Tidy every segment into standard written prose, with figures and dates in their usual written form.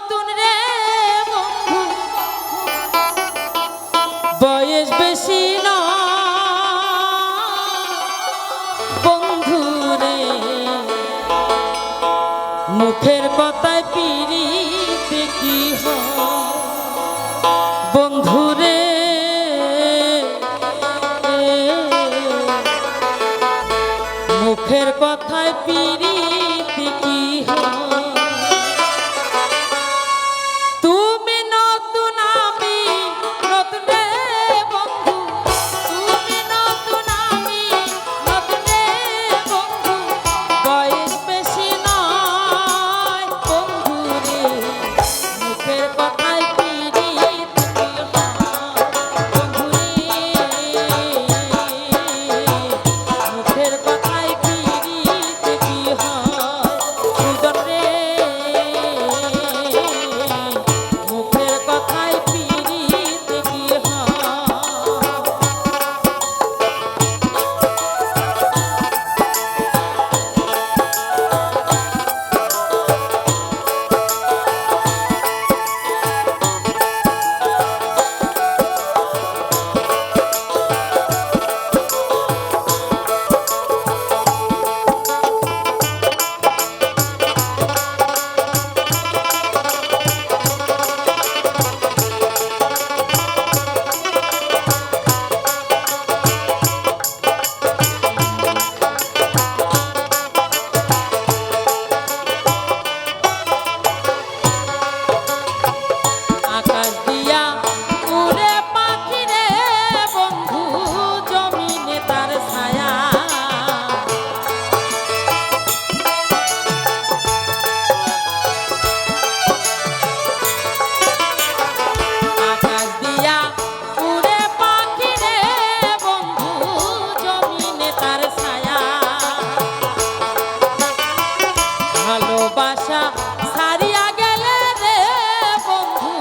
নতুন রে বন্ধু, বয়স বেশি না বন্ধু রে, মুখের কথায় পিরিতে কি হয় বন্ধু রে, মুখের কথায় পিরিতে কি হয়। তুমি নতুন আমি নতুন রে বন্ধু, তুমি নতুন আমি নতুন রে বন্ধু, বয়স বেশি নয় বন্ধু রে, মুখের কথায় পিরিতে কি হয় বন্ধু রে, মুখের কথায় পিরিতে কি হয় সুজন রে, মুখের কথায় পিরিতে কি হয়। আকাশ দিয়া উড়ে পাখি রে বন্ধু, জমিনে তার ছায়া, আকাশ দিয়া উড়ে পাখি রে বন্ধু, জমিনে তার ছায়া, ভালোবাসা ছাড়িয়া গেলে রে বন্ধু,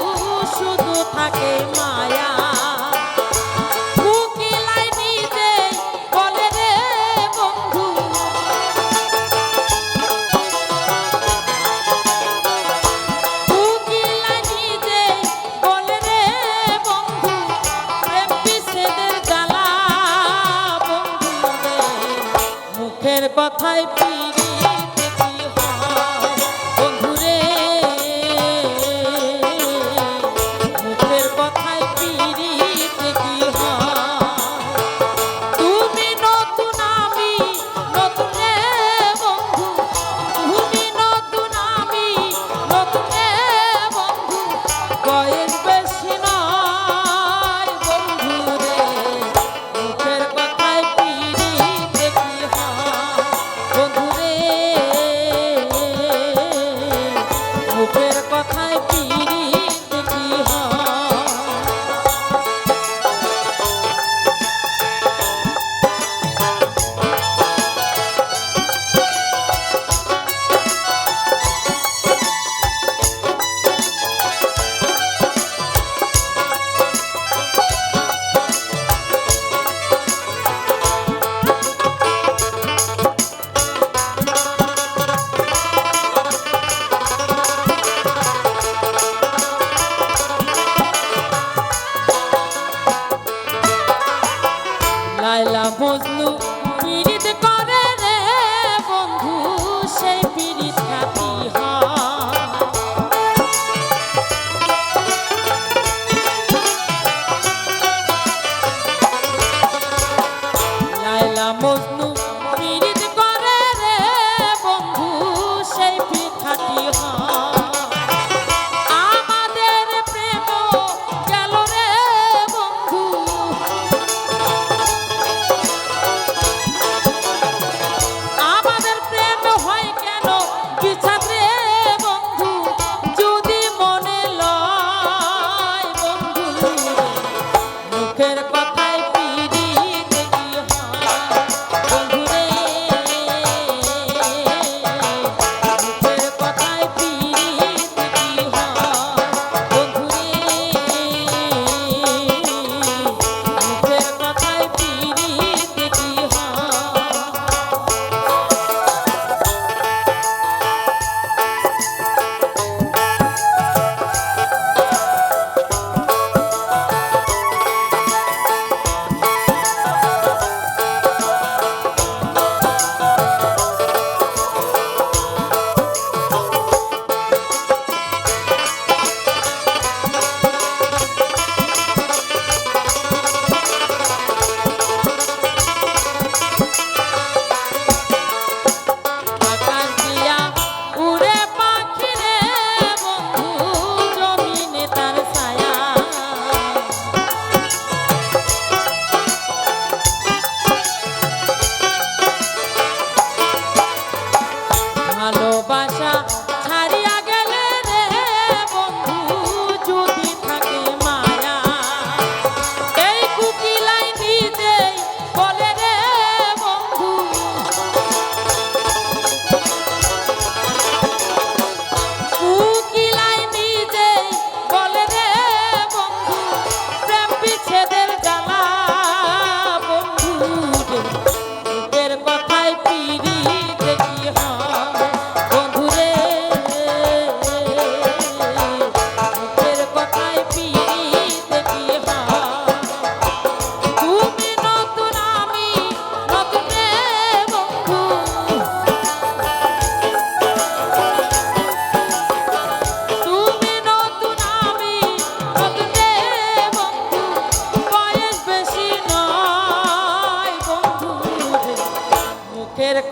শুধু থাকে মায়া, কোকিলাই নিজে বলে রে বন্ধু, কোকিলাই নিজে বলে রে বন্ধু, প্রেম বিচ্ছেদের জ্বালা বন্ধু রে, মুখের কথায় পিরিতে কি হয় বন্ধু রে, মুখের কথায় পিরিতে কি হয়। তুমি নতুন আমি নতুন রে বন্ধু, তুমি নতুন আমি নতুন রে বন্ধু, বয়স বেশি নয় বন্ধু রে, মুখের কথায় পিরিতে কি হয় বন্ধু রে,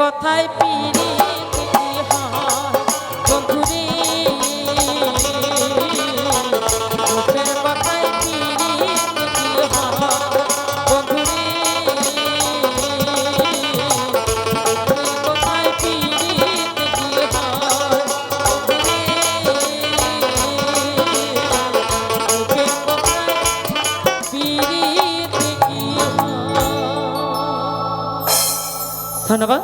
কথায় পিরিতি কি হয় বন্ধুরে মুখের কথায় পিরিতি কি হয় বন্ধুরে মুখের কথায় পিরিতি কি হয় মুখের কথায় পিরিতি কি হয়। ধন্যবাদ।